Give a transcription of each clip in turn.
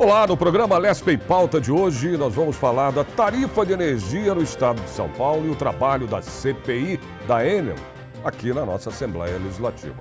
Olá, no programa Lespe em Pauta de hoje nós vamos falar da tarifa de energia no estado de São Paulo e o trabalho da CPI da Enel aqui na nossa Assembleia Legislativa.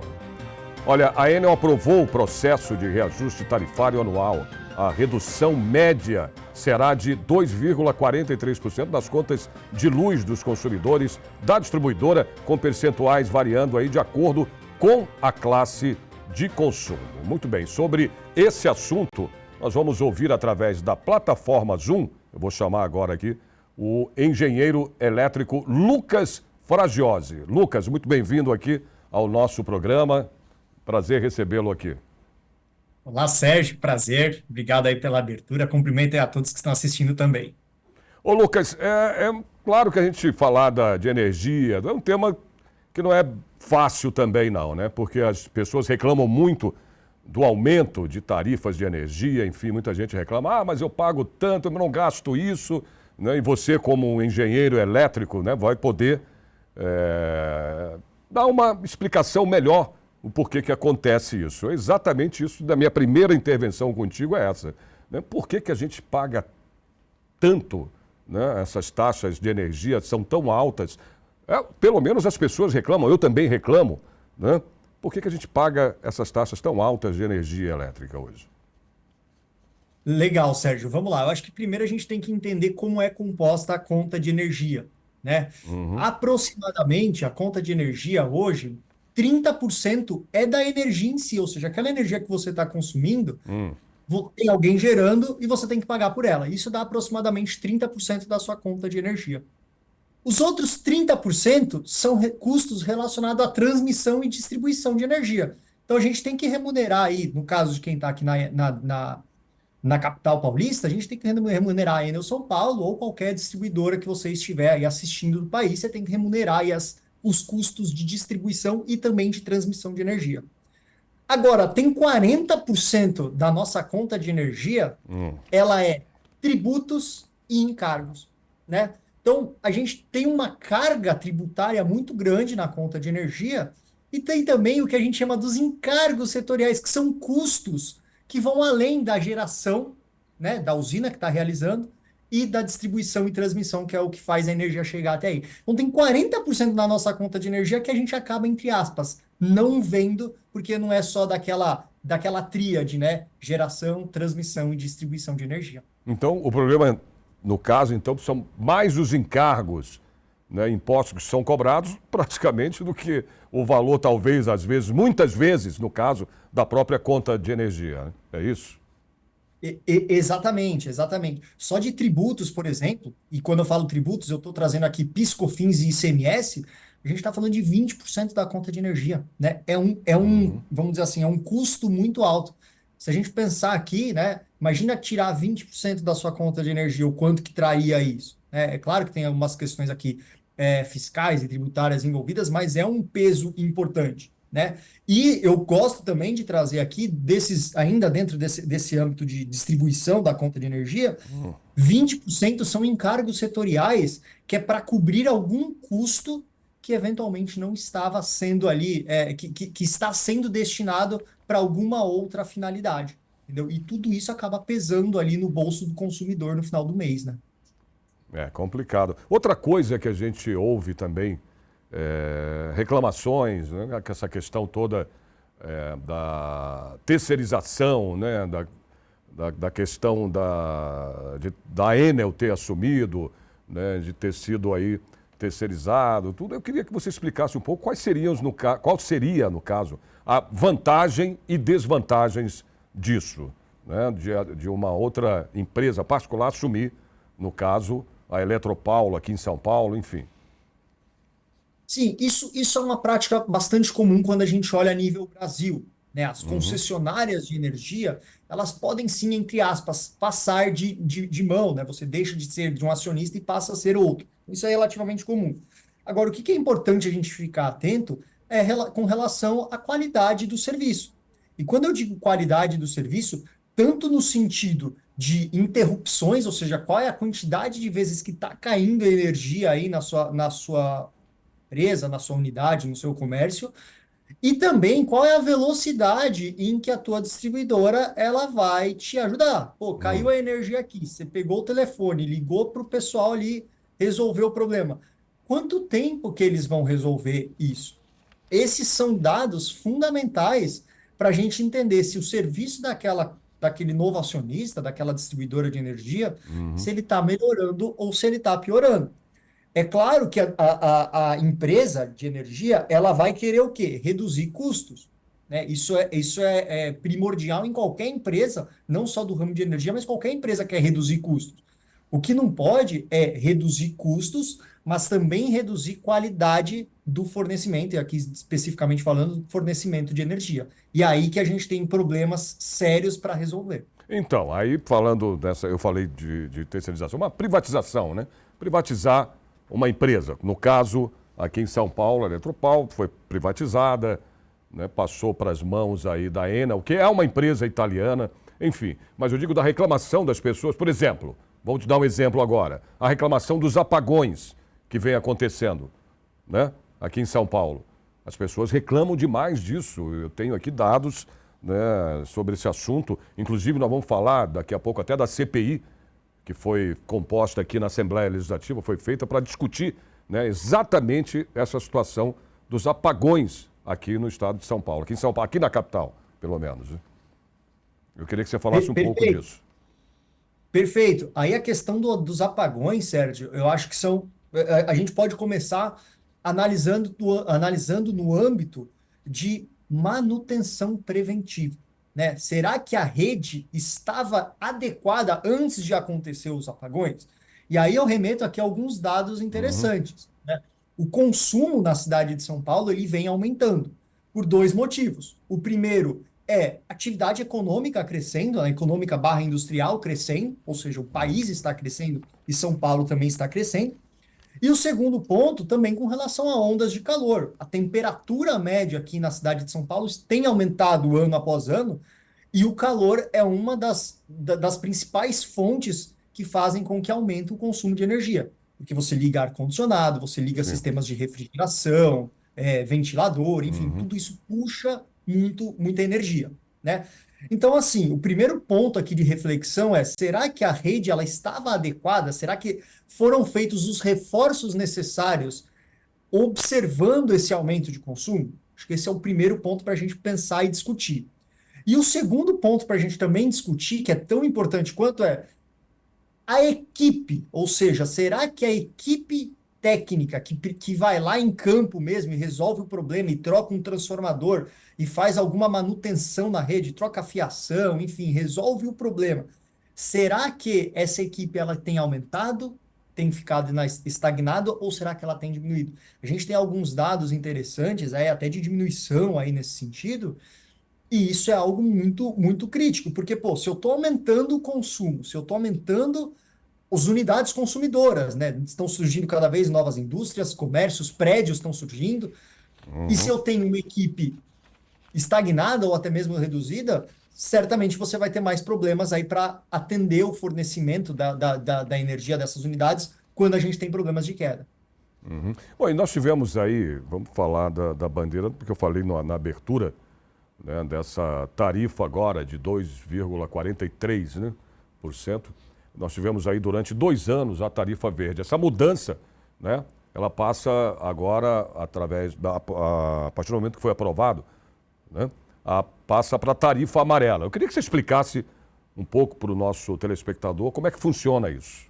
Olha, a Enel aprovou o processo de reajuste tarifário anual. A redução média será de 2,43% nas contas de luz dos consumidores da distribuidora, com percentuais variando aí de acordo com a classe de consumo. Muito bem, sobre esse assunto nós vamos ouvir através da plataforma Zoom, eu vou chamar agora aqui, o engenheiro elétrico Lucas Fragiosi. Lucas, muito bem-vindo aqui ao nosso programa. Prazer recebê-lo aqui. Olá, Sérgio, prazer. Obrigado aí pela abertura. Cumprimento aí a todos que estão assistindo também. Ô Lucas, é claro que a gente falar de energia é um tema que não é fácil também não, né? Porque as pessoas reclamam muito do aumento de tarifas de energia, enfim, muita gente reclama, mas eu pago tanto, eu não gasto isso, né? E você, como um engenheiro elétrico, né, vai poder dar uma explicação melhor o porquê que acontece isso. É exatamente isso da minha primeira intervenção contigo é essa, né? Por que a gente paga tanto, né? Essas taxas de energia são tão altas? Pelo menos as pessoas reclamam, eu também reclamo, né? Por que a gente paga essas taxas tão altas de energia elétrica hoje? Legal, Sérgio. Vamos lá. Eu acho que primeiro a gente tem que entender como é composta a conta de energia, né? Uhum. Aproximadamente, a conta de energia hoje, 30% é da energia em si, ou seja, aquela energia que você está consumindo, tem alguém gerando e você tem que pagar por ela. Isso dá aproximadamente 30% da sua conta de energia. Os outros 30% são custos relacionados à transmissão e distribuição de energia. Então a gente tem que remunerar aí, no caso de quem está aqui na capital paulista, a gente tem que remunerar a Enel São Paulo ou qualquer distribuidora que você estiver aí assistindo do país, você tem que remunerar aí os custos de distribuição e também de transmissão de energia. Agora, tem 40% da nossa conta de energia, ela é tributos e encargos, né? Então, a gente tem uma carga tributária muito grande na conta de energia e tem também o que a gente chama dos encargos setoriais, que são custos que vão além da geração, né, da usina que está realizando e da distribuição e transmissão, que é o que faz a energia chegar até aí. Então, tem 40% da nossa conta de energia que a gente acaba, entre aspas, não vendo, porque não é só daquela tríade, né? Geração, transmissão e distribuição de energia. Então, o problema, no caso, então, são mais os encargos, né, impostos que são cobrados praticamente do que o valor, talvez, às vezes, muitas vezes, no caso, da própria conta de energia, né? É isso? Exatamente, exatamente. Só de tributos, por exemplo, e quando eu falo tributos, eu estou trazendo aqui PIS, COFINS e ICMS, a gente está falando de 20% da conta de energia, né? Vamos dizer assim, é um custo muito alto. Se a gente pensar aqui, né? Imagina tirar 20% da sua conta de energia, o quanto que traria isso, né? É claro que tem algumas questões aqui fiscais e tributárias envolvidas, mas é um peso importante, né? E eu gosto também de trazer aqui, ainda dentro desse âmbito de distribuição da conta de energia, 20% são encargos setoriais, que é para cobrir algum custo que eventualmente não estava sendo ali, que está sendo destinado para alguma outra finalidade. Entendeu? E tudo isso acaba pesando ali no bolso do consumidor no final do mês, né? É complicado. Outra coisa que a gente ouve também, reclamações, né, que essa questão toda da terceirização, né, da questão da Enel ter assumido, né, de ter sido aí terceirizado, tudo. Eu queria que você explicasse um pouco qual seria, no caso, a vantagem e desvantagens disso, né, de uma outra empresa particular assumir, no caso, a Eletropaulo aqui em São Paulo, enfim. Sim, isso é uma prática bastante comum quando a gente olha a nível Brasil, né? As concessionárias de energia, elas podem sim, entre aspas, passar de mão, né? Você deixa de ser de um acionista e passa a ser outro. Isso é relativamente comum. Agora, o que é importante a gente ficar atento com relação à qualidade do serviço. E quando eu digo qualidade do serviço, tanto no sentido de interrupções, ou seja, qual é a quantidade de vezes que está caindo a energia aí na sua empresa, na sua unidade, no seu comércio, E também qual é a velocidade em que a tua distribuidora ela vai te ajudar. Pô, caiu Hum. a energia aqui, você pegou o telefone, ligou para o pessoal ali resolver o problema. Quanto tempo que eles vão resolver isso? Esses são dados fundamentais para a gente entender se o serviço daquele novo acionista, daquela distribuidora de energia, Uhum. se ele está melhorando ou se ele está piorando. É claro que a empresa de energia ela vai querer o quê? Reduzir custos. Né? Isso é primordial em qualquer empresa, não só do ramo de energia, mas qualquer empresa quer reduzir custos. O que não pode é reduzir custos, mas também reduzir qualidade do fornecimento, e aqui especificamente falando do fornecimento de energia. E aí que a gente tem problemas sérios para resolver. Então, aí falando dessa, eu falei de terceirização, uma privatização, né? Privatizar uma empresa. No caso, aqui em São Paulo, a Eletropaulo foi privatizada, né? Passou para as mãos aí da Enel, que é uma empresa italiana, enfim. Mas eu digo da reclamação das pessoas, por exemplo, vou te dar um exemplo agora, a reclamação dos apagões que vem acontecendo, né? Aqui em São Paulo. As pessoas reclamam demais disso. Eu tenho aqui dados, né, sobre esse assunto. Inclusive, nós vamos falar daqui a pouco até da CPI, que foi composta aqui na Assembleia Legislativa, foi feita para discutir, né, exatamente essa situação dos apagões aqui no estado de São Paulo, aqui em São Paulo, aqui na capital, pelo menos, né? Eu queria que você falasse um pouco Perfeito. disso. Perfeito. Aí a questão dos apagões, Sérgio, eu acho que são. A gente pode começar analisando no âmbito de manutenção preventiva, né? Será que a rede estava adequada antes de acontecer os apagões? E aí eu remeto aqui a alguns dados Uhum. interessantes, né? O consumo na cidade de São Paulo ele vem aumentando por dois motivos. O primeiro é atividade econômica crescendo, a econômica barra industrial crescendo, ou seja, o país está crescendo e São Paulo também está crescendo. E o segundo ponto, também com relação a ondas de calor. A temperatura média aqui na cidade de São Paulo tem aumentado ano após ano, e o calor é uma das principais fontes que fazem com que aumente o consumo de energia. Porque você liga ar-condicionado, você liga Sim. sistemas de refrigeração, ventilador, enfim, Uhum. tudo isso puxa muita energia, né? Então, assim, o primeiro ponto aqui de reflexão é: será que a rede ela estava adequada? Será que foram feitos os reforços necessários observando esse aumento de consumo? Acho que esse é o primeiro ponto para a gente pensar e discutir. E o segundo ponto para a gente também discutir, que é tão importante quanto é a equipe, ou seja, será que a equipe técnica que vai lá em campo mesmo e resolve o problema e troca um transformador e faz alguma manutenção na rede, troca a fiação, enfim, resolve o problema. Será que essa equipe ela tem aumentado, tem ficado estagnada ou será que ela tem diminuído? A gente tem alguns dados interessantes aí, até de diminuição aí nesse sentido, e isso é algo muito crítico, porque, pô, se eu estou aumentando o consumo, se eu estou aumentando as unidades consumidoras, né? Estão surgindo cada vez novas indústrias, comércios, prédios estão surgindo. E se Uhum. eu tenho uma equipe estagnada ou até mesmo reduzida, certamente você vai ter mais problemas aí para atender o fornecimento da energia dessas unidades quando a gente tem problemas de queda. Uhum. Bom, e nós tivemos aí, vamos falar da bandeira, porque eu falei na abertura, né, dessa tarifa agora de 2,43, né, por cento. Nós tivemos aí durante 2 anos a tarifa verde. Essa mudança, né, ela passa agora através a partir do momento que foi aprovado, né, passa para a tarifa amarela. Eu queria que você explicasse um pouco para o nosso telespectador como é que funciona isso.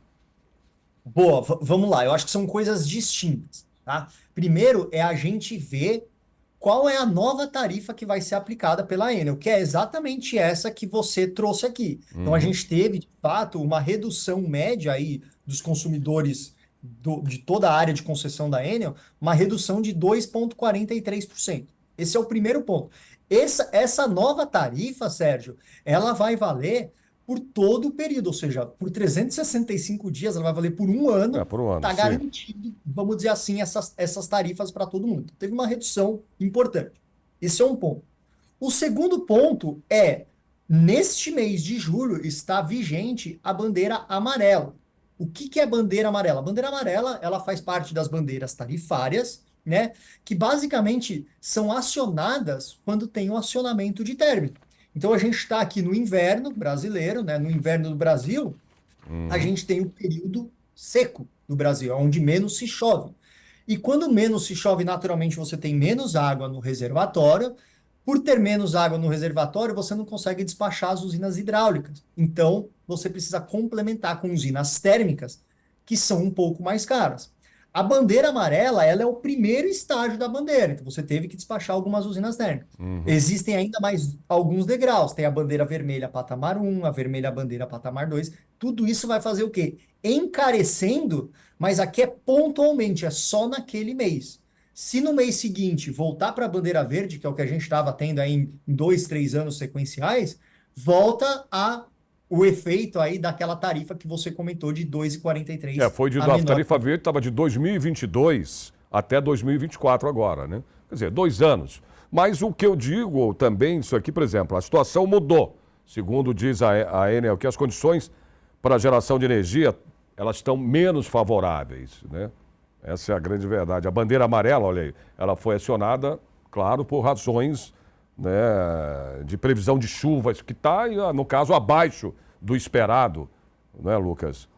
Boa, vamos lá. Eu acho que são coisas distintas, tá? Primeiro é a gente ver qual é a nova tarifa que vai ser aplicada pela Enel, que é exatamente essa que você trouxe aqui. Então a Uhum. gente teve, de fato, uma redução média aí dos consumidores de toda a área de concessão da Enel, uma redução de 2,43%. Esse é o primeiro ponto. Essa nova tarifa, Sérgio, ela vai valer por todo o período, ou seja, por 365 dias, ela vai valer por um É, ano, por um ano, está sim. garantido, vamos dizer assim, essas tarifas para todo mundo. Então, teve uma redução importante. Esse é um ponto. O segundo ponto é, neste mês de julho, está vigente a bandeira amarela. O que é bandeira amarela? A bandeira amarela, ela faz parte das bandeiras tarifárias, né? Que basicamente são acionadas quando tem um acionamento de térmica. Então a gente está aqui no inverno brasileiro, né? No inverno do Brasil, a gente tem o período seco do Brasil, onde menos se chove. E quando menos se chove, naturalmente você tem menos água no reservatório. Por ter menos água no reservatório, você não consegue despachar as usinas hidráulicas. Então, você precisa complementar com usinas térmicas, que são um pouco mais caras. A bandeira amarela, ela é o primeiro estágio da bandeira, então você teve que despachar algumas usinas térmicas. Existem ainda mais alguns degraus, tem a bandeira vermelha patamar um, a vermelha bandeira patamar 2. Tudo isso vai fazer o quê? Encarecendo, mas aqui é pontualmente, é só naquele mês. Se no mês seguinte voltar para a bandeira verde, que é o que a gente estava tendo aí em 2, 3 anos sequenciais, volta a o efeito aí daquela tarifa que você comentou de 2,43 Foi a a menor. tarifa verde estava de 2022 até 2024 agora, né? Quer dizer, 2 anos. Mas o que eu digo também, isso aqui, por exemplo, a situação mudou. Segundo diz a Enel, que as condições para a geração de energia, elas estão menos favoráveis, né? Essa é a grande verdade. A bandeira amarela, olha aí, ela foi acionada, claro, por razões, né, de previsão de chuvas, que está, no caso, abaixo do esperado, né, Lucas?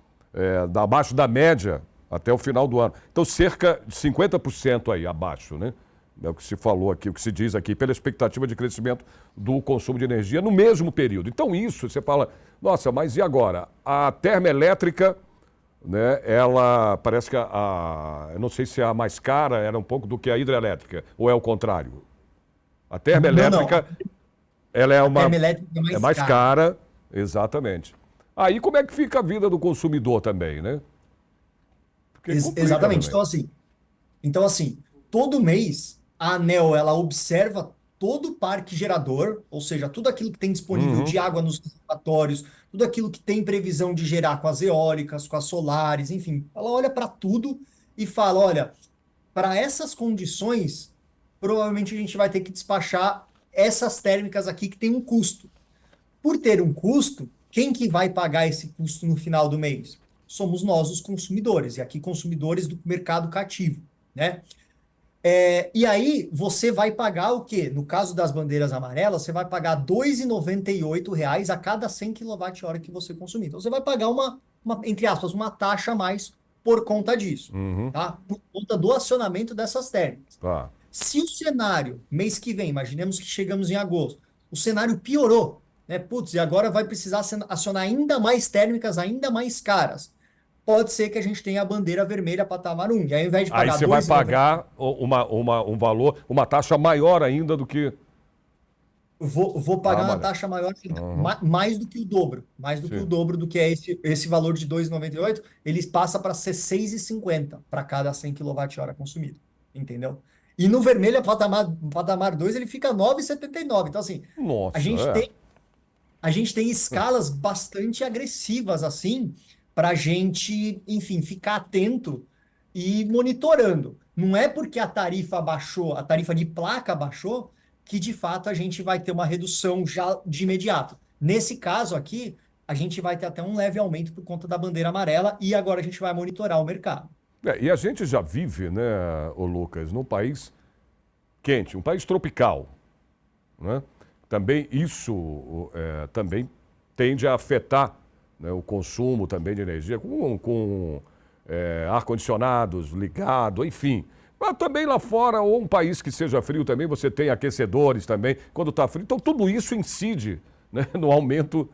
Abaixo da média até o final do ano. Então, cerca de 50% aí abaixo, né? É o que se falou aqui, o que se diz aqui, pela expectativa de crescimento do consumo de energia no mesmo período. Então, isso, você fala, nossa, mas e agora? A termoelétrica, né, ela parece que eu não sei se a mais cara era um pouco do que a hidrelétrica, ou é o contrário? A Não, não. termoelétrica, ela A termoelétrica é é mais mais cara. cara, exatamente. Aí como é que fica a vida do consumidor também, né? Porque complica Exatamente. também. Então, assim, todo mês a ANEEL ela observa todo o parque gerador, ou seja, tudo aquilo que tem disponível Uhum. de água nos reservatórios, tudo aquilo que tem previsão de gerar com as eólicas, com as solares, enfim, ela olha para tudo e fala, olha, para essas condições, provavelmente a gente vai ter que despachar essas térmicas aqui que tem um custo. Por ter um custo, quem que vai pagar esse custo no final do mês? Somos nós, os consumidores, e aqui consumidores do mercado cativo, né? E aí você vai pagar o quê? No caso das bandeiras amarelas, você vai pagar R$ 2,98 a cada 100 kWh que você consumir. Então você vai pagar entre aspas, uma taxa a mais por conta disso, Uhum. tá? Por conta do acionamento dessas térmicas. Tá. Se o cenário, mês que vem, imaginemos que chegamos em agosto, o cenário piorou, né? Putz, e agora vai precisar acionar ainda mais térmicas, ainda mais caras. Pode ser que a gente tenha a bandeira vermelha patamar 1. E aí, ao invés de Aí pagar você vai 2,90, pagar um valor, uma taxa maior ainda do que vou a pagar uma amarela. taxa maior, ainda, Uhum. mais do que o dobro. Mais do que o Sim. dobro do que é esse valor de 2,98, ele passa para ser 6,50 para cada 100 kWh consumido. Entendeu? E no vermelho, patamar 2 ele fica 9,79. Então, assim, a Nossa, gente é. tem a gente tem escalas bastante agressivas assim para a gente, enfim, ficar atento e monitorando. Não é porque a tarifa baixou, a tarifa de placa baixou, que de fato a gente vai ter uma redução já de imediato. Nesse caso aqui, a gente vai ter até um leve aumento por conta da bandeira amarela e agora a gente vai monitorar o mercado. E a gente já vive, né, ô Lucas, num país quente, um país tropical, né? Também isso também tende a afetar, né, o consumo também de energia com ar-condicionados ligado, enfim. Mas também lá fora, ou um país que seja frio também, você tem aquecedores também, quando está frio. Então tudo isso incide, né, no aumento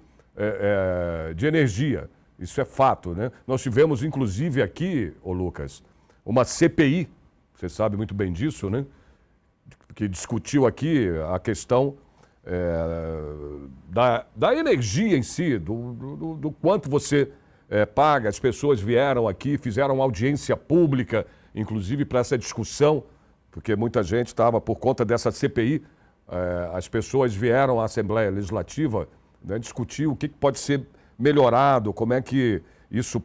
de energia. Isso é fato, né? Nós tivemos, inclusive, aqui, ô Lucas, uma CPI, você sabe muito bem disso, né? Que discutiu aqui a questão da energia em si, do quanto você paga. As pessoas vieram aqui, fizeram uma audiência pública, inclusive para essa discussão, porque muita gente estava, por conta dessa CPI, as pessoas vieram à Assembleia Legislativa, né, discutir o que pode ser melhorado, como é que isso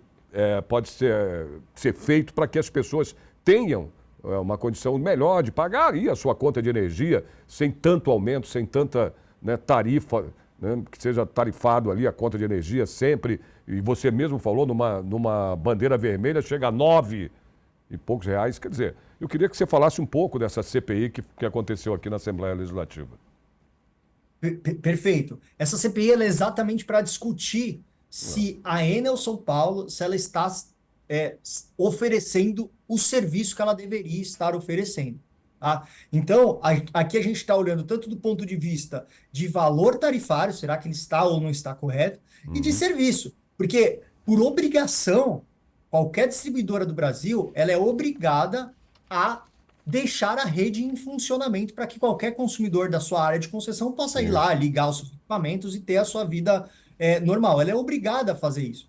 pode ser feito para que as pessoas tenham uma condição melhor de pagar aí a sua conta de energia sem tanto aumento, sem tanta, né, tarifa, né, que seja tarifado ali a conta de energia sempre. E você mesmo falou, numa bandeira vermelha chega a 9 e poucos reais. Quer dizer, Eu queria que você falasse um pouco dessa CPI que aconteceu aqui na Assembleia Legislativa. Perfeito. Essa CPI ela é exatamente para discutir se a Enel São Paulo, se ela está oferecendo o serviço que ela deveria estar oferecendo. Tá? Então, aqui a gente está olhando tanto do ponto de vista de valor tarifário, será que ele está ou não está correto, e de Uhum. serviço, porque por obrigação, qualquer distribuidora do Brasil, ela é obrigada a deixar a rede em funcionamento para que qualquer consumidor da sua área de concessão possa ir lá, Isso. ligar os seus equipamentos e ter a sua vida normal. Ela é obrigada a fazer isso.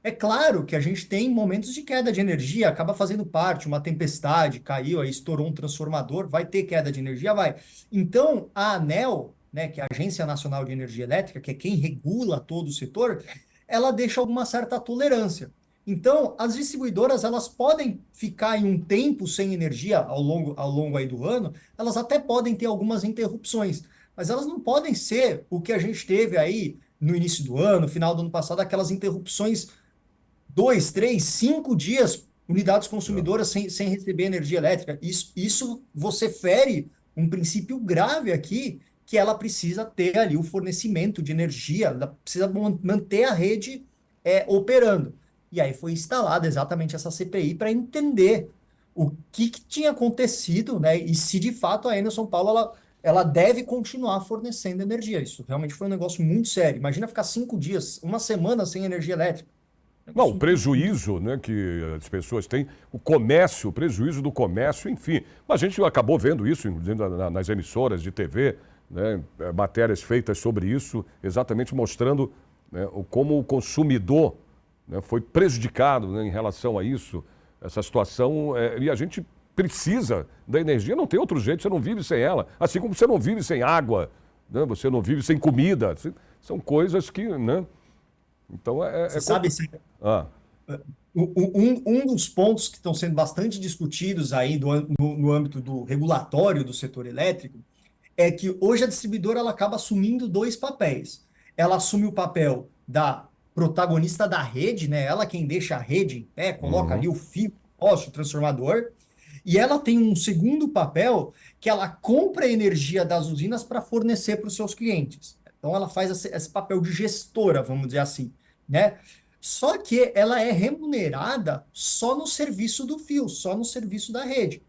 É claro que a gente tem momentos de queda de energia, acaba fazendo parte, uma tempestade caiu, aí estourou um transformador, vai ter queda de energia, vai. Então, a ANEEL, né, que é a Agência Nacional de Energia Elétrica, que é quem regula todo o setor, ela deixa alguma certa tolerância. Então, as distribuidoras, elas podem ficar em um tempo sem energia ao longo aí do ano, elas até podem ter algumas interrupções, mas elas não podem ser o que a gente teve aí no início do ano, final do ano passado, aquelas interrupções 2, 3, 5 dias, unidades É. consumidoras sem receber energia elétrica. Isso você fere um princípio grave aqui, que ela precisa ter ali o fornecimento de energia, ela precisa manter a rede operando. E aí foi instalada exatamente essa CPI para entender o que tinha acontecido, né? E se de fato a Enel São Paulo ela deve continuar fornecendo energia. Isso realmente foi um negócio muito sério. Imagina ficar 5 dias, uma semana sem energia elétrica. Não, o Negócio prejuízo, né, que as pessoas têm, o comércio, o prejuízo do comércio, enfim. Mas a gente acabou vendo isso, inclusive nas emissoras de TV, né, matérias feitas sobre isso, exatamente mostrando, né, como o consumidor, né, foi prejudicado, né, em relação a isso, essa situação. E a gente precisa da energia, não tem outro jeito, você não vive sem ela. Assim como você não vive sem água, né, você não vive sem comida. São coisas que, né? Então Você sabe, complicado. Ah, um dos pontos que estão sendo bastante discutidos aí no âmbito do regulatório do setor elétrico é que hoje a distribuidora ela acaba assumindo dois papéis. Ela assume o papel da protagonista da rede, né? Ela quem deixa a rede em pé, coloca uhum, ali o fio, poste, o transformador, e ela tem um segundo papel que ela compra a energia das usinas para fornecer para os seus clientes. Então ela faz esse papel de gestora, vamos dizer assim, né? Só que ela é remunerada só no serviço do fio, só no serviço da rede.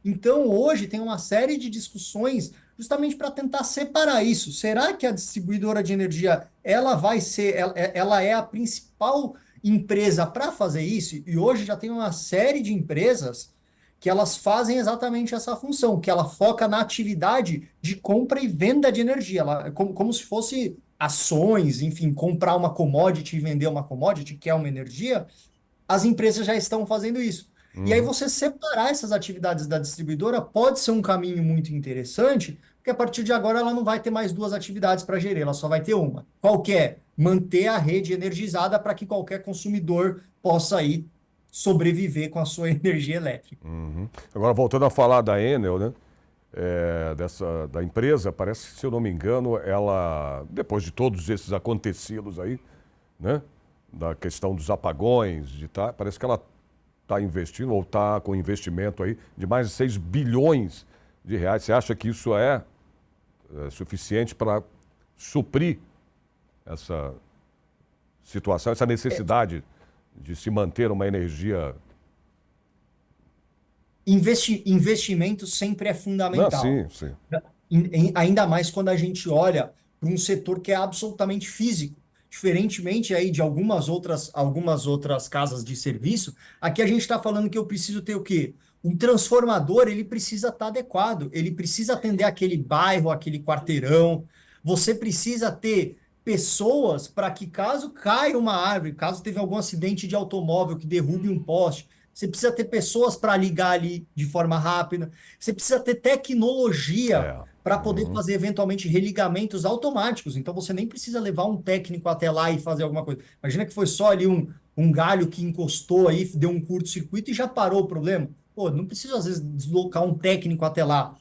Então, hoje tem uma série de discussões justamente para tentar separar isso. Será que a distribuidora de energia ela vai ser, ela é a principal empresa para fazer isso? E hoje já tem uma série de empresas que elas fazem exatamente essa função, que ela foca na atividade de compra e venda de energia, ela, como se fosse ações, enfim, comprar uma commodity e vender uma commodity, que é uma energia, as empresas já estão fazendo isso. E aí uhum. você separar essas atividades da distribuidora pode ser um caminho muito interessante, porque a partir de agora ela não vai ter mais duas atividades para gerir, ela só vai ter uma. Qual que é? Manter a rede energizada para que qualquer consumidor possa aí sobreviver com a sua energia elétrica. Uhum. Agora, voltando a falar da Enel, né? Da empresa, parece que, se eu não me engano, ela, depois de todos esses acontecidos aí, né? Da questão dos apagões, parece que ela está investindo, ou está com investimento aí de mais de 6 bilhões de reais. Você acha que isso é suficiente para suprir essa situação, essa necessidade de se manter uma energia? Investimento sempre é Não, fundamental. sim, sim. Ainda mais quando a gente olha para um setor que é absolutamente físico. Diferentemente aí de algumas outras casas de serviço, aqui a gente está falando que eu preciso ter o quê? Um transformador, ele precisa estar adequado, ele precisa atender aquele bairro, aquele quarteirão. Você precisa ter pessoas para que caso caia uma árvore, caso teve algum acidente de automóvel que derrube um poste, você precisa ter pessoas para ligar ali de forma rápida. Você precisa ter tecnologia É. para poder Uhum. fazer eventualmente religamentos automáticos. Então você nem precisa levar um técnico até lá e fazer alguma coisa. Imagina que foi só ali um galho que encostou aí, deu um curto-circuito e já parou o problema. Pô, não precisa às vezes deslocar um técnico até lá.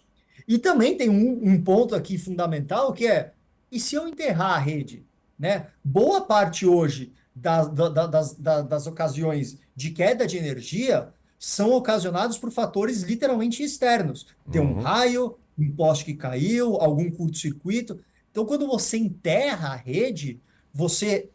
E também tem um ponto aqui fundamental que é: e se eu enterrar a rede? Né? Boa parte hoje das ocasiões de queda de energia são ocasionados por fatores literalmente externos. Deu um Uhum. raio, um poste que caiu, algum curto-circuito. Então, quando você enterra a rede, você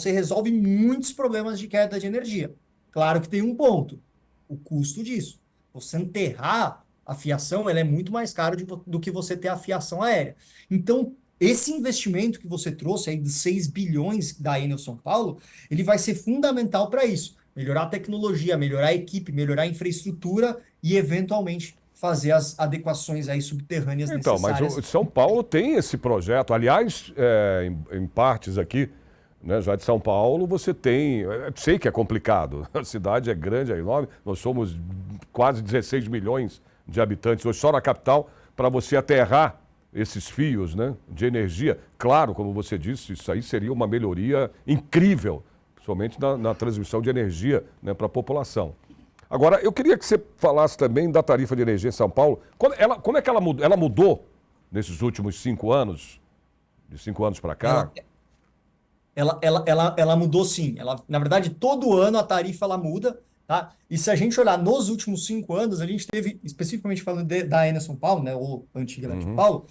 resolve muitos problemas de queda de energia. Claro que tem um ponto, o custo disso. Você enterrar a fiação, ela é muito mais caro do que você ter a fiação aérea. Então, esse investimento que você trouxe aí de 6 bilhões da Enel São Paulo, ele vai ser fundamental para isso. Melhorar a tecnologia, melhorar a equipe, melhorar a infraestrutura e, eventualmente, fazer as adequações aí subterrâneas Então, mas o necessárias. São Paulo tem esse projeto. Aliás, em partes aqui, né, já de São Paulo, você tem. Sei que é complicado. A cidade é grande, é enorme. Nós somos quase 16 milhões de habitantes hoje só na capital. Para você aterrar esses fios, né, de energia, claro, como você disse, isso aí seria uma melhoria incrível, principalmente na transmissão de energia, né, para a população. Agora, eu queria que você falasse também da tarifa de energia em São Paulo. Como é que ela mudou? Ela mudou nesses últimos 5 anos? De 5 anos para cá? Ela, ela mudou sim. Ela, na verdade, todo ano a tarifa ela muda, tá? E se a gente olhar nos últimos 5 anos, a gente teve, especificamente falando da Enel São Paulo, né, ou antiga Uhum. Eletropaulo,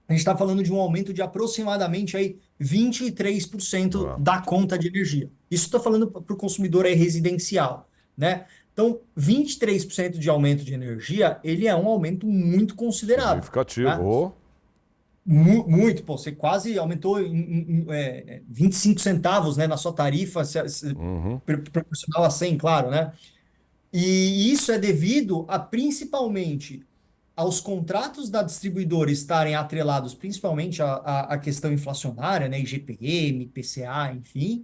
a gente está falando de um aumento de aproximadamente aí 23% Ah, da conta de energia. Isso está falando para o consumidor aí residencial, né? Então, 23% de aumento de energia, ele é um aumento muito considerável, significativo. né? Oh. Muito, pô, você quase aumentou 25 centavos, né, na sua tarifa, Uhum. proporcional a 100, claro, né? E isso é devido a principalmente aos contratos da distribuidora estarem atrelados principalmente à questão inflacionária, né, IGPM, IPCA, enfim,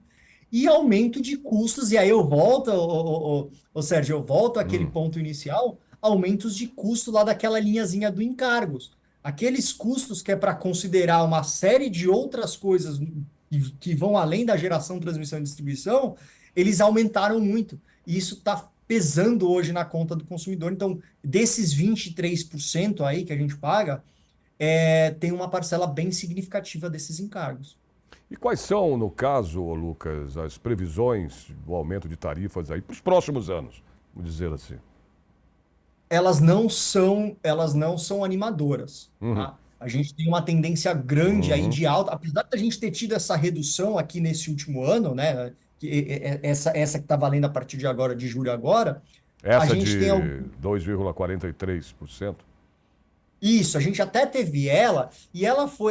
e aumento de custos, e aí eu volto, Sérgio, eu volto àquele Hum. ponto inicial, aumentos de custo lá daquela linhazinha do encargos. Aqueles custos que é para considerar uma série de outras coisas que vão além da geração, transmissão e distribuição, eles aumentaram muito. E isso está pesando hoje na conta do consumidor. Então, desses 23% aí que a gente paga, tem uma parcela bem significativa desses encargos. E quais são, no caso, ô Lucas, as previsões do aumento de tarifas aí para os próximos anos? Vamos dizer assim. Elas não são animadoras, Uhum. tá? A gente tem uma tendência grande aí Uhum. de alta, apesar da gente ter tido essa redução aqui nesse último ano, né? Essa que está valendo a partir de agora, de julho agora, a Essa gente tem de 2,43%. isso, a gente até teve ela, e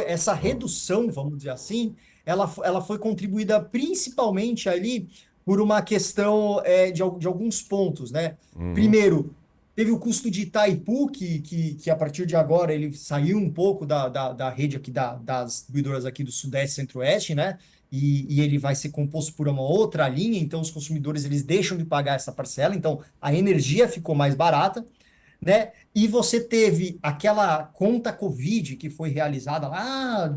essa redução, vamos dizer assim, ela foi contribuída principalmente ali por uma questão de alguns pontos, né? Uhum. Primeiro, teve o custo de Itaipu, que a partir de agora ele saiu um pouco da rede aqui, das distribuidoras aqui do Sudeste e Centro-Oeste, né? E ele vai ser composto por uma outra linha, então os consumidores eles deixam de pagar essa parcela, então a energia ficou mais barata, né? E você teve aquela conta Covid que foi realizada lá em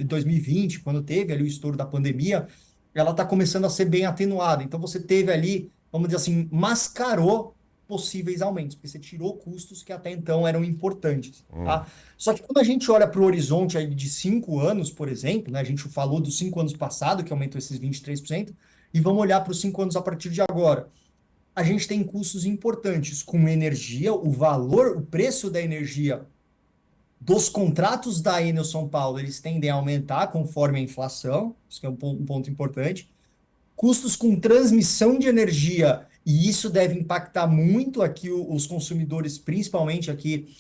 2020, quando teve ali o estouro da pandemia, ela está começando a ser bem atenuada. Então você teve ali, vamos dizer assim, mascarou possíveis aumentos, porque você tirou custos que até então eram importantes, tá? Só que quando a gente olha para o horizonte aí de 5 anos, por exemplo, né, a gente falou dos 5 anos passados, que aumentou esses 23%, e vamos olhar para os 5 anos a partir de agora, a gente tem custos importantes com energia, o valor, o preço da energia dos contratos da Enel São Paulo, eles tendem a aumentar conforme a inflação, isso que é um ponto importante. Custos com transmissão de energia, e isso deve impactar muito aqui os consumidores, principalmente aqui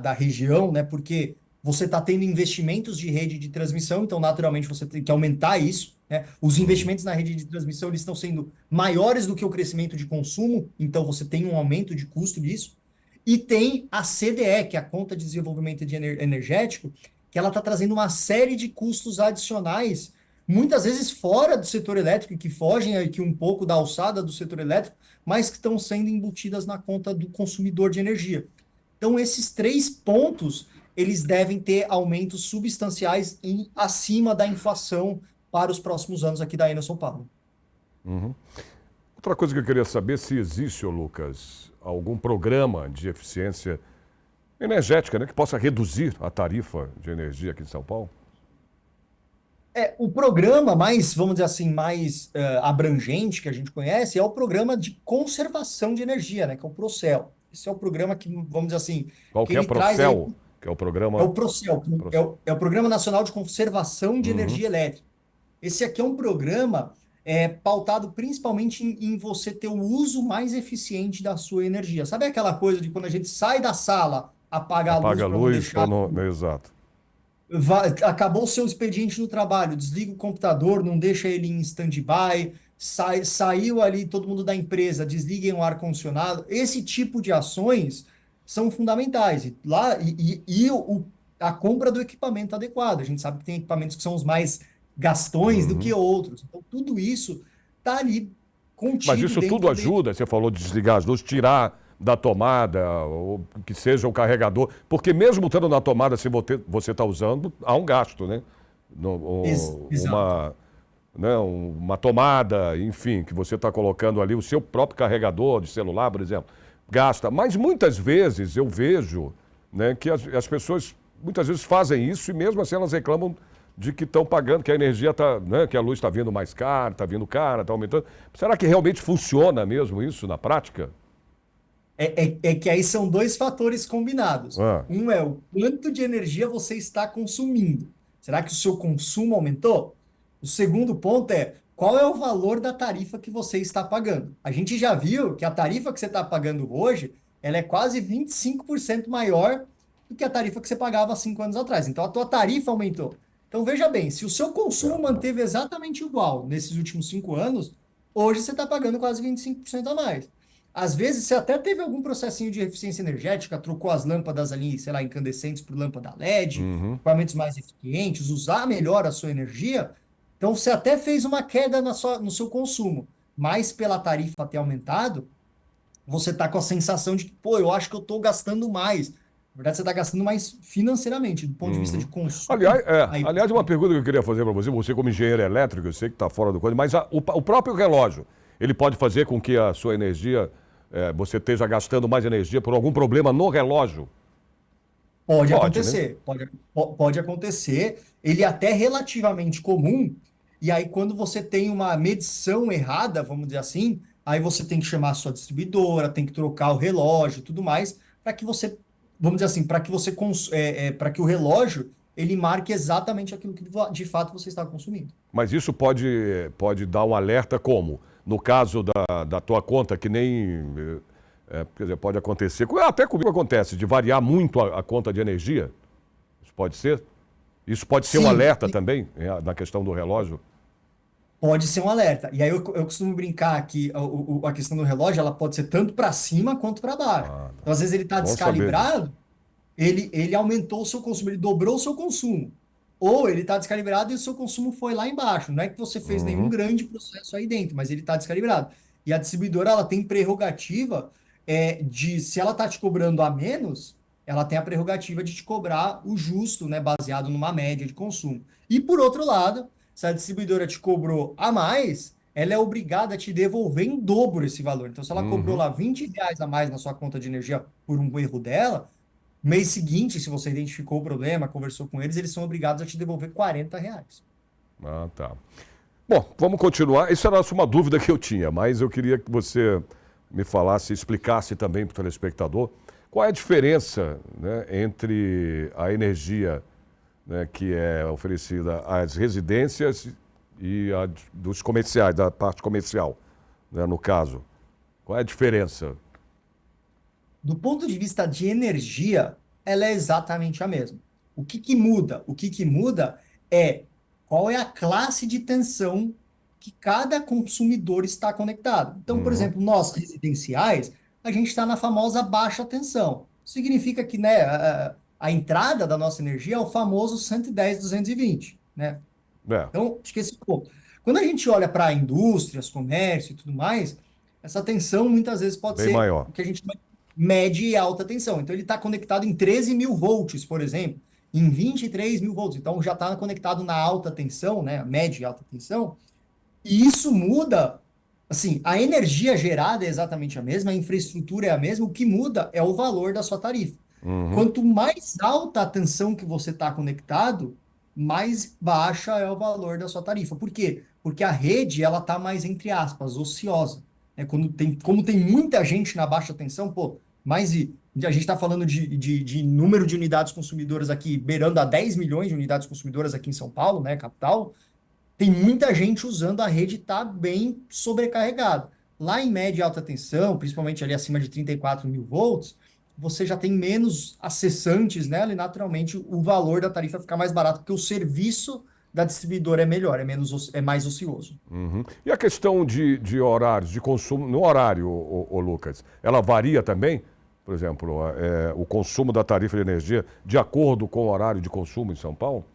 da região, né? Porque você está tendo investimentos de rede de transmissão, então naturalmente você tem que aumentar isso, né? Os Uhum. investimentos na rede de transmissão eles estão sendo maiores do que o crescimento de consumo, então você tem um aumento de custo disso. E tem a CDE, que é a Conta de Desenvolvimento Energético, que ela está trazendo uma série de custos adicionais muitas vezes fora do setor elétrico, que fogem aqui um pouco da alçada do setor elétrico, mas que estão sendo embutidas na conta do consumidor de energia. Então, esses três pontos, eles devem ter aumentos substanciais acima da inflação para os próximos anos aqui da Enel São Paulo. Outra coisa que eu queria saber se existe, ô Lucas, algum programa de eficiência energética, né, que possa reduzir a tarifa de energia aqui em São Paulo? O programa mais, vamos dizer assim, mais abrangente que a gente conhece é o programa de conservação de energia, né, que é o Procel. Esse é o programa que, vamos dizer assim, Qual que que é ele traz aí, Procel? Que é o é programa. o Procel, Proce- é o Programa Nacional de Conservação de Uhum. Energia Elétrica. Esse aqui é um programa pautado principalmente em você ter o uso mais eficiente da sua energia. Sabe aquela coisa de quando a gente sai da sala, apaga a luz Apaga a para não luz para deixar não. Exato. acabou o seu expediente no trabalho, desliga o computador, não deixa ele em stand-by, saiu ali todo mundo da empresa, desliguem o ar-condicionado. Esse tipo de ações são fundamentais. A compra do equipamento adequado. A gente sabe que tem equipamentos que são os mais gastões do que Uhum. outros. Então, tudo isso está ali Mas contido isso tudo dentro desse. ajuda, você falou de desligar as luzes, tirar da tomada, ou que seja o carregador, porque mesmo estando na tomada, se você está usando, há um gasto, né? Exato. Né? Uma tomada, enfim, que você está colocando ali, o seu próprio carregador de celular, por exemplo, gasta. Mas muitas vezes eu vejo, né, que as pessoas muitas vezes fazem isso e mesmo assim elas reclamam de que estão pagando, que a energia está, né, que a luz está vindo mais cara, está vindo cara, está aumentando. Será que realmente funciona mesmo isso na prática? É que aí são dois fatores combinados. Ah, Um é o quanto de energia você está consumindo. Será que o seu consumo aumentou? O segundo ponto é qual é o valor da tarifa que você está pagando. A gente já viu que a tarifa que você está pagando hoje, ela é quase 25% maior do que a tarifa que você pagava há 5 anos atrás. Então, a tua tarifa aumentou. Então, veja bem, se o seu consumo manteve exatamente igual nesses últimos 5 anos, hoje você está pagando quase 25% a mais. Às vezes, você até teve algum processinho de eficiência energética, trocou as lâmpadas ali, sei lá, incandescentes por lâmpada LED, uhum. equipamentos mais eficientes, usar melhor a sua energia. Então, você até fez uma queda no seu consumo, mas pela tarifa ter aumentado, você está com a sensação de que, pô, eu acho que eu estou gastando mais. Na verdade, você está gastando mais financeiramente, do ponto de vista de consumo. Aí, Aliás, uma pergunta que eu queria fazer para você como engenheiro elétrico, eu sei que está fora do coisa, mas o próprio relógio, ele pode fazer com que a sua energia, você esteja gastando mais energia por algum problema no relógio? pode Pode, né? acontecer, pode acontecer. Ele é até relativamente comum. E aí, quando você tem uma medição errada, vamos dizer assim, aí você tem que chamar a sua distribuidora, tem que trocar o relógio e tudo mais, para que você, vamos dizer assim, para que você para que o relógio ele marque exatamente aquilo que de fato você está consumindo. Mas isso pode dar um alerta como? No caso da tua conta, que nem. Quer dizer, pode acontecer. Até comigo acontece, de variar muito a conta de energia. Isso pode ser? Isso pode ser um Sim, alerta também, na questão do relógio? pode ser um alerta. E aí eu costumo brincar que a questão do relógio ela pode ser tanto para cima quanto para baixo. Ah, tá. Então, às vezes ele está Bom saber disso. descalibrado, ele aumentou o seu consumo, ele dobrou o seu consumo. Ou ele está descalibrado e o seu consumo foi lá embaixo. Não é que você fez nenhum Uhum. grande processo aí dentro, mas ele está descalibrado. E a distribuidora ela tem prerrogativa de, se ela está te cobrando a menos, ela tem a prerrogativa de te cobrar o justo, né, baseado numa média de consumo. E por outro lado, se a distribuidora te cobrou a mais, ela é obrigada a te devolver em dobro esse valor. Então, se ela cobrou Uhum. lá R$ 20 a mais na sua conta de energia por um erro dela, mês seguinte, se você identificou o problema, conversou com eles são obrigados a te devolver R$ 40. Ah, tá. Bom, vamos continuar. Isso era uma dúvida que eu tinha, mas eu queria que você me falasse, explicasse também para o telespectador qual é a diferença, né, entre a energia, né, que é oferecida às residências e a dos comerciais, da parte comercial, né, no caso. Qual é a diferença? Do ponto de vista de energia, ela é exatamente a mesma. O que que muda? O que que muda é qual é a classe de tensão que cada consumidor está conectado. Então, por Uhum, exemplo, nós residenciais, a gente está na famosa baixa tensão. Significa que, né, a entrada da nossa energia é o famoso 110, 220, né? é, Então, acho que esse é o ponto. Quando a gente olha para indústrias, comércio e tudo mais, essa tensão muitas vezes pode bem ser maior. o que a gente chama de média e alta tensão. Então, ele está conectado em 13 mil volts, por exemplo, em 23 mil volts. Então, já está conectado na alta tensão, né? Média e alta tensão. E isso muda, assim, a energia gerada é exatamente a mesma, a infraestrutura é a mesma, o que muda é o valor da sua tarifa. Uhum, Quanto mais alta a tensão que você está conectado, mais baixa é o valor da sua tarifa. Por quê? Porque a rede ela está mais, entre aspas, ociosa. Como tem muita gente na baixa tensão, pô, a gente está falando de número de unidades consumidoras aqui, beirando a 10 milhões de unidades consumidoras aqui em São Paulo, né, capital. Tem muita gente usando a rede, está bem sobrecarregada. Lá em média e alta tensão, principalmente ali acima de 34 mil volts, você já tem menos acessantes nela e naturalmente o valor da tarifa fica mais barato, porque o serviço da distribuidora é melhor, é mais ocioso. Uhum. E a questão de horários, de consumo, no horário, Lucas, ela varia também? Por exemplo, o consumo da tarifa de energia de acordo com o horário de consumo em São Paulo?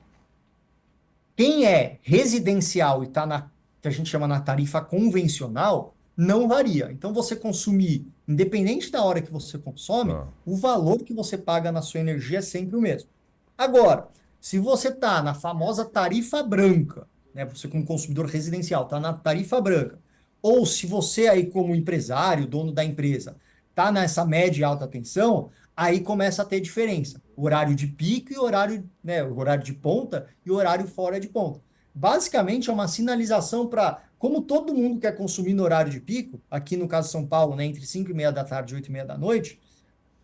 Quem é residencial e está que a gente chama na tarifa convencional, não varia. Então, você consumir, independente da hora que você consome, Ah, o valor que você paga na sua energia é sempre o mesmo. Agora, se você está na famosa tarifa branca, né, você como consumidor residencial está na tarifa branca, ou se você aí como empresário, dono da empresa, está nessa média e alta tensão, aí começa a ter diferença. Horário de pico e horário, né, o horário de ponta e o horário fora de ponta. Basicamente é uma sinalização para, como todo mundo quer consumir no horário de pico, aqui no caso de São Paulo, né, entre 5 e meia da tarde e 8 e meia da noite,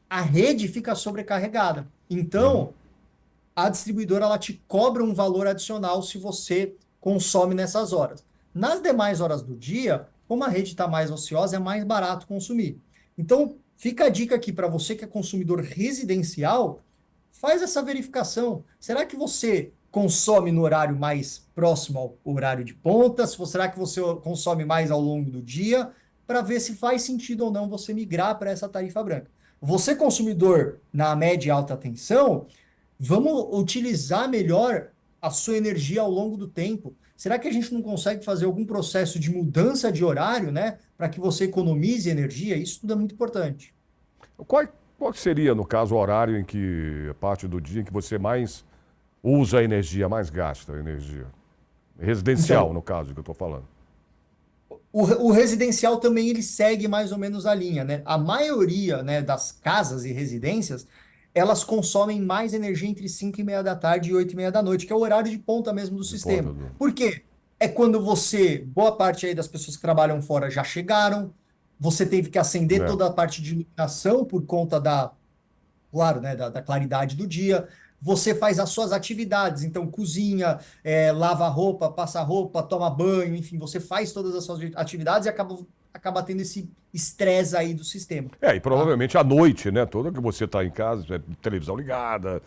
a rede fica sobrecarregada. uhum. Então, a distribuidora ela te cobra um valor adicional se você consome nessas horas. Nas demais horas do dia, como a rede está mais ociosa, é mais barato consumir. Então, fica a dica aqui para você que é consumidor residencial, faz essa verificação. Será que você consome no horário mais próximo ao horário de ponta? Será que você consome mais ao longo do dia? Para ver se faz sentido ou não você migrar para essa tarifa branca. Você, consumidor na média e alta tensão, vamos utilizar melhor a sua energia ao longo do tempo. Será que a gente não consegue fazer algum processo de mudança de horário, né, para que você economize energia? Isso tudo é muito importante. Qual seria, no caso, o horário em que, a parte do dia em que você mais usa a energia, mais gasta a energia? Residencial, Então, no caso, que eu estou falando. o residencial também ele segue mais ou menos a linha, né? A maioria, né, das casas e residências, elas consomem mais energia entre 5 e meia da tarde e 8 e meia da noite, que é o horário de ponta mesmo do De ponta sistema. do... Por quê? É quando boa parte aí das pessoas que trabalham fora já chegaram, você teve que acender É. toda a parte de iluminação por conta claro, né, da claridade do dia. Você faz as suas atividades, então cozinha, lava roupa, passa roupa, toma banho, enfim, você faz todas as suas atividades e acaba tendo esse estresse aí do sistema, E tá? provavelmente à noite, né? Toda que você está em casa, televisão ligada,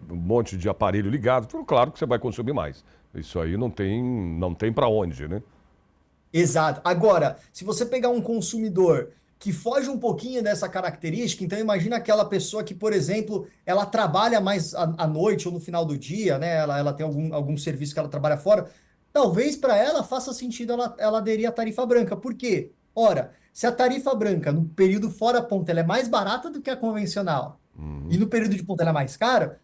um monte de aparelho ligado, tudo claro que você vai consumir mais. Isso aí não tem para onde, né? Exato. Agora, se você pegar um consumidor que foge um pouquinho dessa característica, então imagina aquela pessoa que, por exemplo, ela trabalha mais à noite ou no final do dia, né? Ela tem algum serviço que ela trabalha fora. Talvez para ela faça sentido ela aderir à tarifa branca. Por quê? Ora, se a tarifa branca no período fora ponta ela é mais barata do que a convencional e no período de ponta ela é mais cara,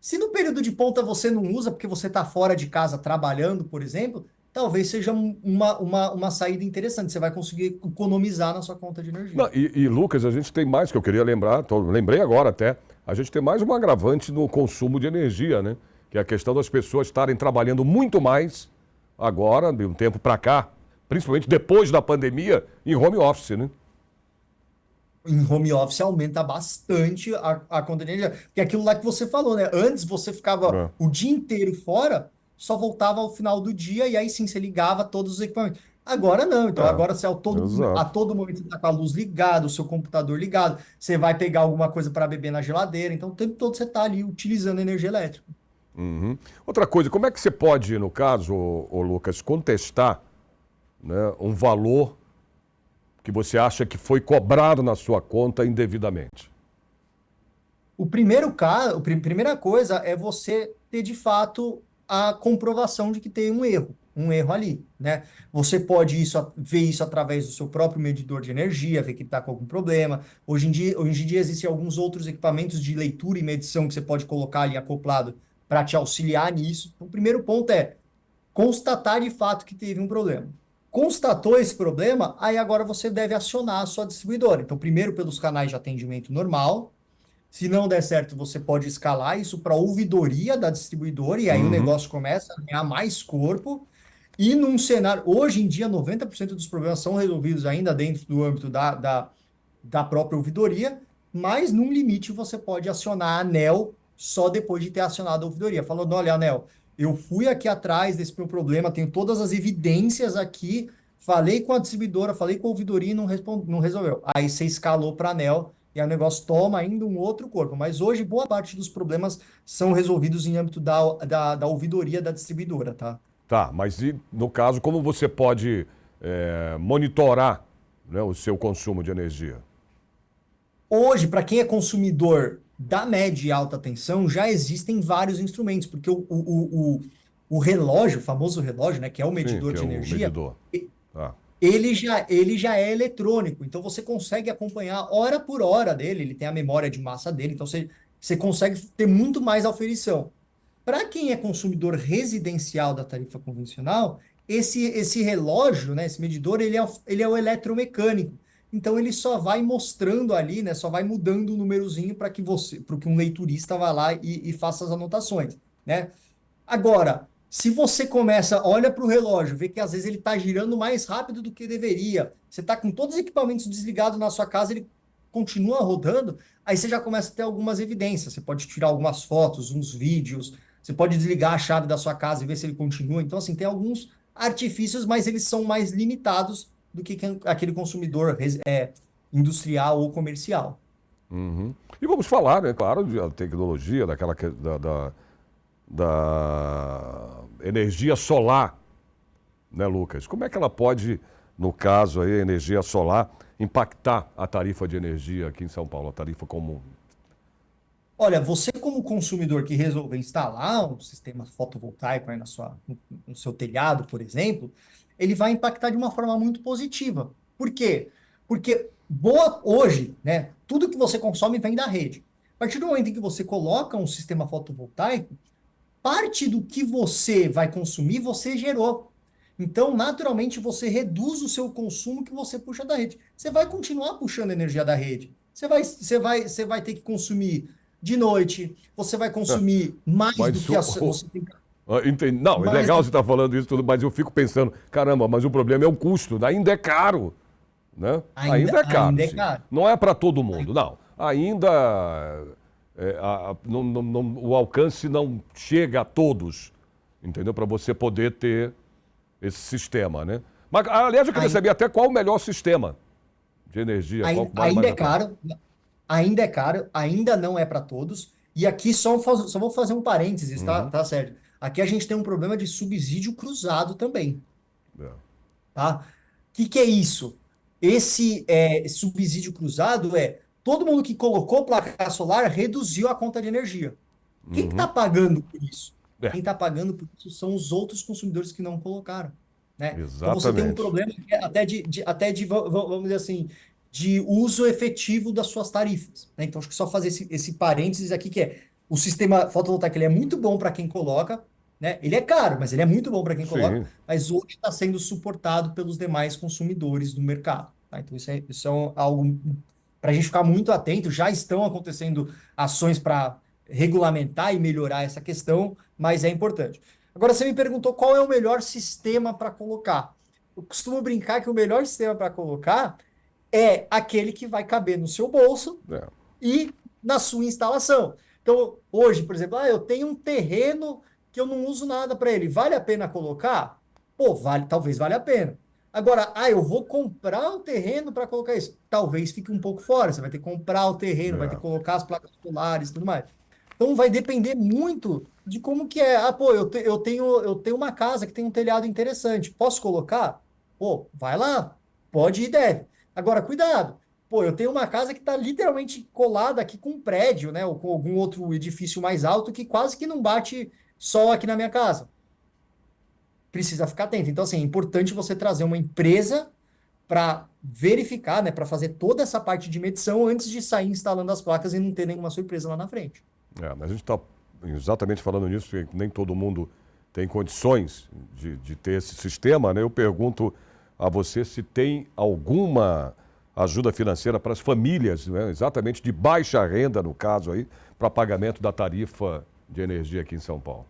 se no período de ponta você não usa porque você está fora de casa trabalhando, por exemplo, talvez seja uma saída interessante. Você vai conseguir economizar na sua conta de energia. Não, Lucas, a gente tem mais que eu queria lembrar, lembrei agora até, a gente tem mais um agravante no consumo de energia, né? Que é a questão das pessoas estarem trabalhando muito mais agora, de um tempo para cá, principalmente depois da pandemia, em home office, né? Em home office aumenta bastante a conta de energia. Porque é aquilo lá que você falou, né? Antes você ficava É, o dia inteiro fora, só voltava ao final do dia e aí sim você ligava todos os equipamentos. Agora não, então é, agora você a exato. todo momento você está com a luz ligada, o seu computador ligado, você vai pegar alguma coisa para beber na geladeira, então o tempo todo você está ali utilizando energia elétrica. Uhum. Outra coisa, como é que você pode, no caso, Lucas, contestar, né, um valor que você acha que foi cobrado na sua conta indevidamente? O primeiro caso, primeira coisa é você ter de fato a comprovação de que tem um erro ali, né? Você pode ver isso através do seu próprio medidor de energia, ver que está com algum problema. Hoje em dia existem alguns outros equipamentos de leitura e medição que você pode colocar ali acoplado para te auxiliar nisso. Então, o primeiro ponto é constatar de fato que teve um problema. Constatou esse problema, aí agora você deve acionar a sua distribuidora. Então, primeiro pelos canais de atendimento normal. Se não der certo, você pode escalar isso para a ouvidoria da distribuidora, e aí o Uhum. negócio começa a ganhar mais corpo. E num cenário, hoje em dia, 90% dos problemas são resolvidos ainda dentro do âmbito da própria ouvidoria, mas num limite você pode acionar a ANEEL só depois de ter acionado a ouvidoria. Falando, olha, ANEEL, eu fui aqui atrás desse meu problema, tenho todas as evidências aqui, falei com a distribuidora, falei com a ouvidoria e não resolveu. Aí você escalou para a ANEEL e aí o negócio toma ainda um outro corpo. Mas hoje, boa parte dos problemas são resolvidos em âmbito da ouvidoria da distribuidora, tá? Tá, mas e, no caso, como você pode monitorar, né, o seu consumo de energia? Hoje, para quem é consumidor da média e alta tensão, já existem vários instrumentos, porque o relógio, o famoso relógio, né, que é o Sim, medidor que é de o energia, medidor. Tá. ele já é eletrônico, então você consegue acompanhar hora por hora dele, ele tem a memória de massa dele, então você consegue ter muito mais aferição. Para quem é consumidor residencial da tarifa convencional, esse relógio, né, esse medidor, ele é o eletromecânico. Então ele só vai mostrando ali, né, só vai mudando o númerozinho para que um leiturista vá lá e faça as anotações, né? Agora, se você começa, olha para o relógio, vê que às vezes ele está girando mais rápido do que deveria, você está com todos os equipamentos desligados na sua casa, ele continua rodando, aí você já começa a ter algumas evidências. Você pode tirar algumas fotos, uns vídeos, você pode desligar a chave da sua casa e ver se ele continua. Então, assim, tem alguns artifícios, mas eles são mais limitados do que aquele consumidor industrial ou comercial. Uhum. E vamos falar, né, claro, da tecnologia, da energia solar, né, Lucas? Como é que ela pode, no caso aí, a energia solar, impactar a tarifa de energia aqui em São Paulo, a tarifa comum? Olha, você como consumidor que resolver instalar um sistema fotovoltaico aí no seu telhado, por exemplo, ele vai impactar de uma forma muito positiva. Por quê? Porque hoje, né, tudo que você consome vem da rede. A partir do momento em que você coloca um sistema fotovoltaico, parte do que você vai consumir, você gerou. Então, naturalmente, você reduz o seu consumo que você puxa da rede. Você vai continuar puxando energia da rede. Você vai ter que consumir de noite, você vai consumir mais do Mas que você tem Não, é mais legal do você estar falando isso tudo, mas eu fico pensando, caramba, mas o problema é o custo, ainda é caro, né? Ainda é caro, ainda é sim. caro. Não é para todo mundo, não. Ainda o alcance não chega a todos, entendeu? Para você poder ter esse sistema, né? Mas, aliás, eu queria Ai- saber até qual o melhor sistema de energia, qual que vale Ainda mais é a pena. caro, ainda não é para todos. E aqui só vou fazer um parênteses, tá? Uhum. Tá certo. Aqui a gente tem um problema de subsídio cruzado também. É. Tá? Que é isso? Esse subsídio cruzado é todo mundo que colocou placa solar reduziu a conta de energia. Quem está Uhum. pagando por isso? É, Quem está pagando por isso são os outros consumidores que não colocaram, né? Então você tem um exatamente. problema que é até de, vamos dizer assim, de uso efetivo das suas tarifas, né? Então acho que só fazer esse parênteses aqui que é o sistema fotovoltaico ele é muito bom para quem coloca, né? Ele é caro, mas ele é muito bom para quem coloca, Sim. mas hoje está sendo suportado pelos demais consumidores do mercado, tá? Então isso é algo para a gente ficar muito atento. Já estão acontecendo ações para regulamentar e melhorar essa questão, mas é importante. Agora, você me perguntou qual é o melhor sistema para colocar. Eu costumo brincar que o melhor sistema para colocar é aquele que vai caber no seu bolso É. e na sua instalação. Então, hoje, por exemplo, eu tenho um terreno que eu não uso nada para ele. Vale a pena colocar? Pô, talvez valha a pena. Agora, eu vou comprar o terreno para colocar isso. Talvez fique um pouco fora. Você vai ter que comprar o terreno, vai ter que É. colocar as placas solares e tudo mais. Então, vai depender muito de como que é. Pô, eu tenho uma casa que tem um telhado interessante. Posso colocar? Pô, vai lá. Pode e deve. Agora, cuidado. Pô, eu tenho uma casa que está literalmente colada aqui com um prédio, né? Ou com algum outro edifício mais alto que quase que não bate sol aqui na minha casa. Precisa ficar atento. Então, assim, é importante você trazer uma empresa para verificar, né? Para fazer toda essa parte de medição antes de sair instalando as placas e não ter nenhuma surpresa lá na frente. A gente está exatamente falando nisso, que nem todo mundo tem condições de ter esse sistema, né? Eu pergunto a você se tem alguma ajuda financeira para as famílias, né, exatamente de baixa renda, no caso aí, para pagamento da tarifa de energia aqui em São Paulo?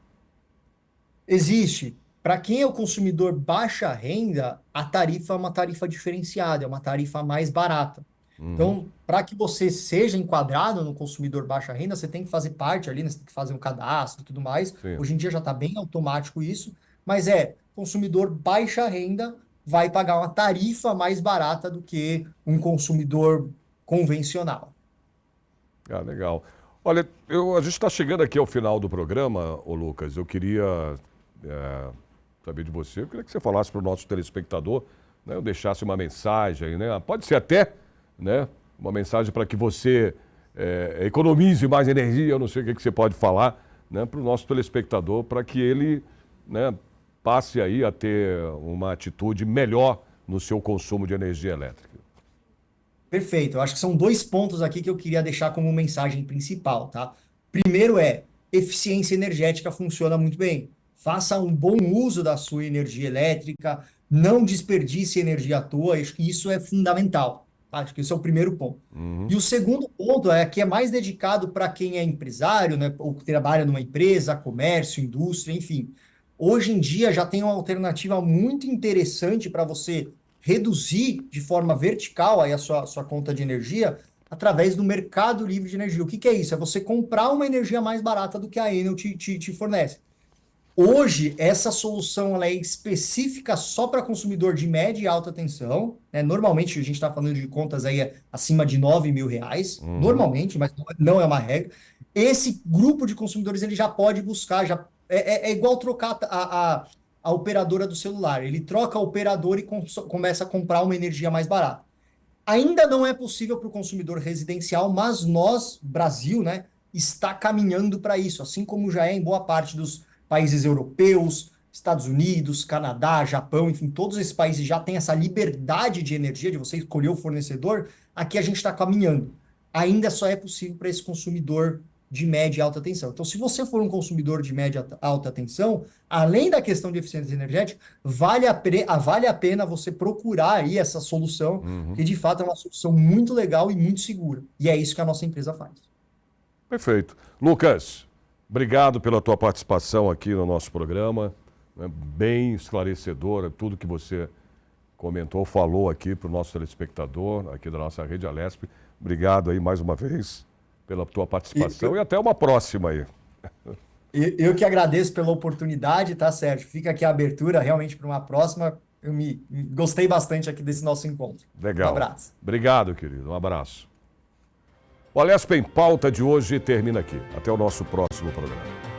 Existe. Para quem é o consumidor baixa renda, a tarifa é uma tarifa diferenciada, é uma tarifa mais barata. Uhum, Então, para que você seja enquadrado no consumidor baixa renda, você tem que fazer parte ali, né? Você tem que fazer um cadastro e tudo mais. sim. Hoje em dia já está bem automático isso, mas consumidor baixa renda vai pagar uma tarifa mais barata do que um consumidor convencional. Ah, legal. Olha, a gente está chegando aqui ao final do programa, ô Lucas. Eu queria é, saber de você. Eu queria que você falasse para o nosso telespectador, né, eu deixasse uma mensagem, né? Pode ser até, né, uma mensagem para que você economize mais energia. Eu não sei o que você pode falar, né, para o nosso telespectador, para que ele, né, passe aí a ter uma atitude melhor no seu consumo de energia elétrica. Perfeito. Eu acho que são dois pontos aqui que eu queria deixar como mensagem principal, tá? Primeiro eficiência energética funciona muito bem. Faça um bom uso da sua energia elétrica, não desperdice energia à toa, acho que isso é fundamental, tá? Acho que esse é o primeiro ponto. Uhum, E o segundo ponto é que é mais dedicado para quem é empresário, né, ou que trabalha numa empresa, comércio, indústria, enfim. Hoje em dia já tem uma alternativa muito interessante para você reduzir de forma vertical aí a sua conta de energia através do mercado livre de energia. O que que é isso? É você comprar uma energia mais barata do que a Enel te fornece. Hoje, essa solução ela é específica só para consumidor de média e alta tensão, né? Normalmente, a gente está falando de contas aí acima de R$ 9.000, uhum. normalmente, mas não é uma regra. Esse grupo de consumidores ele já pode buscar, é igual trocar a operadora do celular. Ele troca a operadora e começa a comprar uma energia mais barata. Ainda não é possível para o consumidor residencial, mas nós, Brasil, né, está caminhando para isso, assim como já é em boa parte dos países europeus, Estados Unidos, Canadá, Japão, enfim, todos esses países já têm essa liberdade de energia, de você escolher o fornecedor. Aqui a gente está caminhando. Ainda só é possível para esse consumidor de média e alta tensão. Então, se você for um consumidor de média e alta tensão, além da questão de eficiência energética, vale a pena você procurar aí essa solução, Uhum. que de fato é uma solução muito legal e muito segura. E é isso que a nossa empresa faz. Perfeito. Lucas, obrigado pela tua participação aqui no nosso programa, né, bem esclarecedora, tudo que você comentou, falou aqui para o nosso telespectador, aqui da nossa rede Alesp. Obrigado aí mais uma vez pela tua E participação e até uma próxima aí. eu que agradeço pela oportunidade, tá, Sérgio? Fica aqui a abertura realmente para uma próxima. Eu gostei bastante aqui desse nosso encontro. Um Legal. abraço. Obrigado, querido. Um abraço. O Alesp em Pauta de hoje termina aqui. Até o nosso próximo programa.